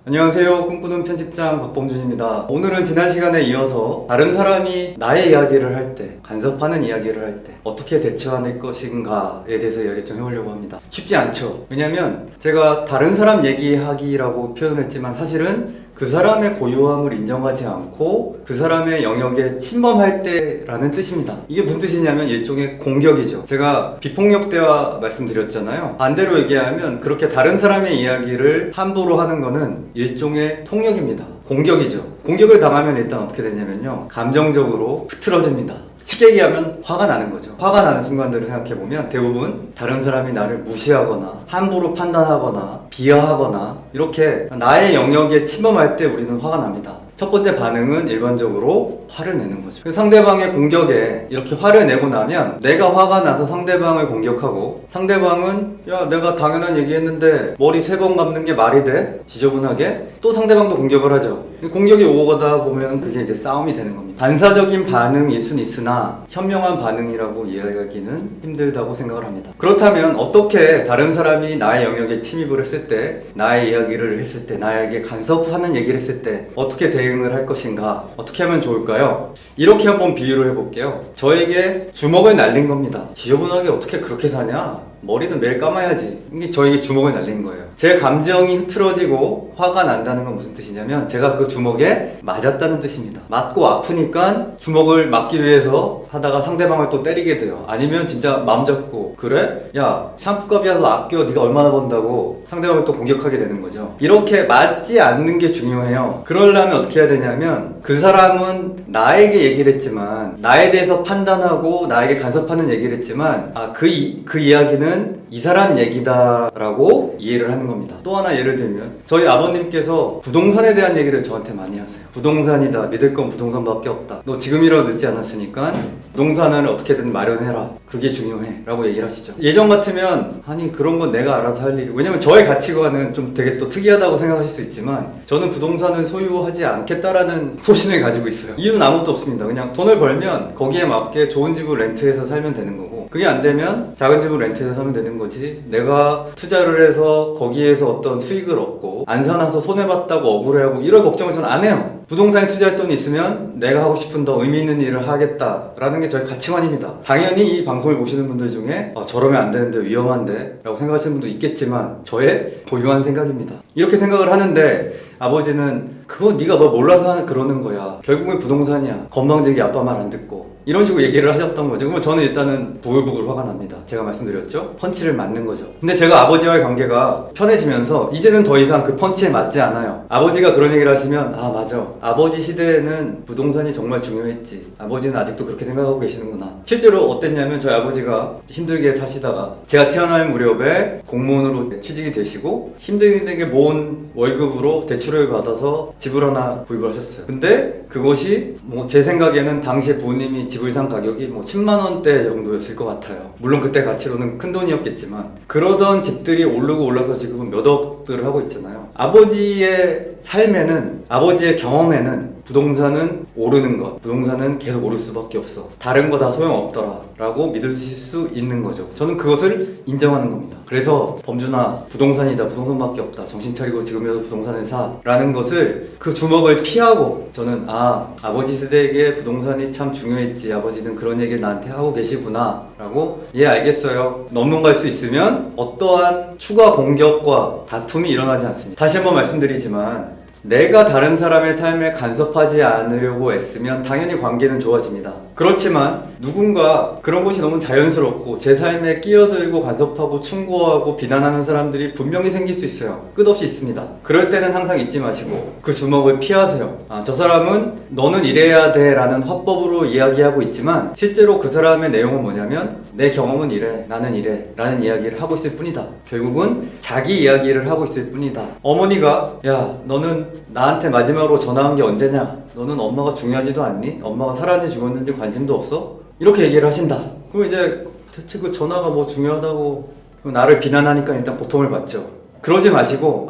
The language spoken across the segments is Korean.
안녕하세요. 꿈꾸는 편집장 박봉준입니다. 오늘은 지난 시간에 이어서 다른 사람이 나의 이야기를 할 때, 간섭하는 이야기를 할 때 어떻게 대처할 것인가에 대해서 이야기 좀 해보려고 합니다. 쉽지 않죠. 왜냐면 제가 다른 사람 얘기하기라고 표현을 했지만 사실은 그 사람의 고유함을 인정하지 않고 그 사람의 영역에 침범할 때라는 뜻입니다. 이게 무슨 뜻이냐면 일종의 공격이죠. 제가 비폭력 대화 말씀드렸잖아요. 반대로 얘기하면 그렇게 다른 사람의 이야기를 함부로 하는 거는 일종의 폭력입니다. 공격이죠. 공격을 당하면 일단 어떻게 되냐면요, 감정적으로 흐트러집니다. 쉽게 얘기하면 화가 나는 거죠. 화가 나는 순간들을 생각해보면 대부분 다른 사람이 나를 무시하거나 함부로 판단하거나 비하하거나 이렇게 나의 영역에 침범할 때 우리는 화가 납니다. 첫 번째 반응은 일반적으로 화를 내는 거죠. 상대방의 공격에 이렇게 화를 내고 나면 내가 화가 나서 상대방을 공격하고, 상대방은 야 내가 당연한 얘기했는데 머리 3번 감는 게 말이 돼? 지저분하게 또 상대방도 공격을 하죠. 공격이 오가다 보면 그게 이제 싸움이 되는 겁니다. 반사적인 반응일 수는 있으나 현명한 반응이라고 이해하기는 힘들다고 생각을 합니다. 그렇다면 어떻게 다른 사람이 나의 영역에 침입을 했을 때, 나의 이야기를 했을 때, 나에게 간섭하는 얘기를 했을 때 어떻게 대응을 할 것인가, 어떻게 하면 좋을까요? 이렇게 한번 비유를 해볼게요. 저에게 주먹을 날린 겁니다. 지저분하게 어떻게 그렇게 사냐? 머리는 매일 감아야지. 이게 저에게 주먹을 날린 거예요. 제 감정이 흐트러지고 화가 난다는 건 무슨 뜻이냐면 제가 그 주먹에 맞았다는 뜻입니다. 맞고 아프니까 주먹을 맞기 위해서 하다가 상대방을 또 때리게 돼요. 아니면 진짜 마음 잡고 그래? 야 샴푸값이라도 아껴, 네가 얼마나 번다고 상대방을 또 공격하게 되는 거죠. 이렇게 맞지 않는 게 중요해요. 그러려면 어떻게 해야 되냐면 그 사람은 나에게 얘기를 했지만, 나에 대해서 판단하고 나에게 간섭하는 얘기를 했지만 그 이야기는 이 사람 얘기다라고 이해를 하는 겁니다. 또 하나 예를 들면 저희 아버님께서 부동산에 대한 얘기를 저한테 많이 하세요. 부동산이다, 믿을 건 부동산밖에 없다, 너 지금이라도 늦지 않았으니까 부동산을 어떻게든 마련해라, 그게 중요해 라고 얘기를 하시죠. 예전 같으면 아니 그런 건 내가 알아서 할 일이, 왜냐면 저의 가치관은 좀 되게 또 특이하다고 생각하실 수 있지만 저는 부동산은 소유하지 않겠다라는 소신을 가지고 있어요. 이유는 아무것도 없습니다. 그냥 돈을 벌면 거기에 맞게 좋은 집을 렌트해서 살면 되는 거고, 그게 안 되면 작은 집을 렌트해서 살면 되는 거지, 내가 투자를 해서 거기에서 어떤 수익을 얻고 안 사놔서 손해봤다고 억울해하고 이럴 걱정을 저는 안 해요. 부동산에 투자할 돈이 있으면 내가 하고 싶은 더 의미 있는 일을 하겠다라는 게 저희 가치관입니다. 당연히 이 방송을 보시는 분들 중에 저러면 안 되는데, 위험한데 라고 생각하시는 분도 있겠지만 저의 고유한 생각입니다. 이렇게 생각을 하는데 아버지는 그거 네가 뭐 몰라서 그러는 거야, 결국은 부동산이야, 건방지게 아빠 말 안 듣고, 이런 식으로 얘기를 하셨던 거죠. 그러면 저는 일단은 부글부글 화가 납니다. 제가 말씀드렸죠? 펀치를 맞는 거죠. 근데 제가 아버지와의 관계가 편해지면서 이제는 더 이상 그 펀치에 맞지 않아요. 아버지가 그런 얘기를 하시면 아 맞아, 아버지 시대에는 부동산이 정말 중요했지, 아버지는 아직도 그렇게 생각하고 계시는구나. 실제로 어땠냐면 저희 아버지가 힘들게 사시다가 제가 태어날 무렵에 공무원으로 취직이 되시고 힘들게 모은 월급으로 대출을 받아서 집을 하나 구입을 하셨어요. 근데 그것이 뭐 제 생각에는 당시에 부모님이 집을 산 가격이 뭐 10만 원대 정도였을 것 같아요. 물론 그때 가치로는 큰 돈이었겠지만 그러던 집들이 오르고 올라서 지금은 몇 억들을 하고 있잖아요. 아버지의 삶에는, 아버지의 경험에는 부동산은 오르는 것, 부동산은 계속 오를 수밖에 없어, 다른 거 다 소용없더라 라고 믿으실 수 있는 거죠. 저는 그것을 인정하는 겁니다. 그래서 범준아, 부동산이다, 부동산밖에 없다, 정신 차리고 지금이라도 부동산을 사 라는 것을, 그 주먹을 피하고 저는 아버지 세대에게 부동산이 참 중요했지, 아버지는 그런 얘기를 나한테 하고 계시구나 라고 알겠어요. 넘어갈 수 있으면 어떠한 추가 공격과 다툼이 일어나지 않습니다. 다시 한번 말씀드리지만 내가 다른 사람의 삶에 간섭하지 않으려고 애쓰면 당연히 관계는 좋아집니다. 그렇지만 누군가 그런 것이 너무 자연스럽고 제 삶에 끼어들고 간섭하고 충고하고 비난하는 사람들이 분명히 생길 수 있어요. 끝없이 있습니다. 그럴 때는 항상 잊지 마시고 그 주먹을 피하세요. 저 사람은 너는 이래야 돼 라는 화법으로 이야기하고 있지만 실제로 그 사람의 내용은 뭐냐면 내 경험은 이래, 나는 이래 라는 이야기를 하고 있을 뿐이다. 결국은 자기 이야기를 하고 있을 뿐이다. 어머니가 야 너는 나한테 마지막으로 전화한 게 언제냐, 너는 엄마가 중요하지도 않니? 엄마가 살았는지 죽었는지 관심도 없어? 이렇게 얘기를 하신다. 그럼 이제 대체 그 전화가 뭐 중요하다고 나를 비난하니까 일단 고통을 받죠. 그러지 마시고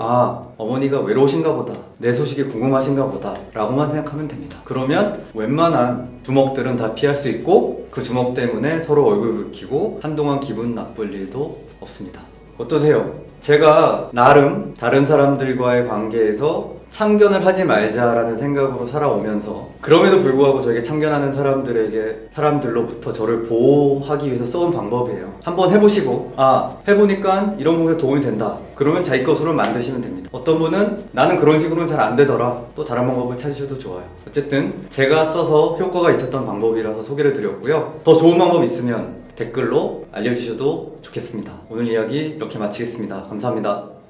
어머니가 외로우신가 보다, 내 소식이 궁금하신가 보다 라고만 생각하면 됩니다. 그러면 웬만한 주먹들은 다 피할 수 있고 그 주먹 때문에 서로 얼굴 붉히고 한동안 기분 나쁠 일도 없습니다. 어떠세요? 제가 나름 다른 사람들과의 관계에서 참견을 하지 말자라는 생각으로 살아오면서 그럼에도 불구하고 저에게 참견하는 사람들로부터 저를 보호하기 위해서 써온 방법이에요. 한번 해보시고 해보니까 이런 부분에 도움이 된다. 그러면 자기 것으로 만드시면 됩니다. 어떤 분은 나는 그런 식으로는 잘 안 되더라. 또 다른 방법을 찾으셔도 좋아요. 어쨌든 제가 써서 효과가 있었던 방법이라서 소개를 드렸고요. 더 좋은 방법 있으면 댓글로 알려주셔도 좋겠습니다. 오늘 이야기 이렇게 마치겠습니다. 감사합니다.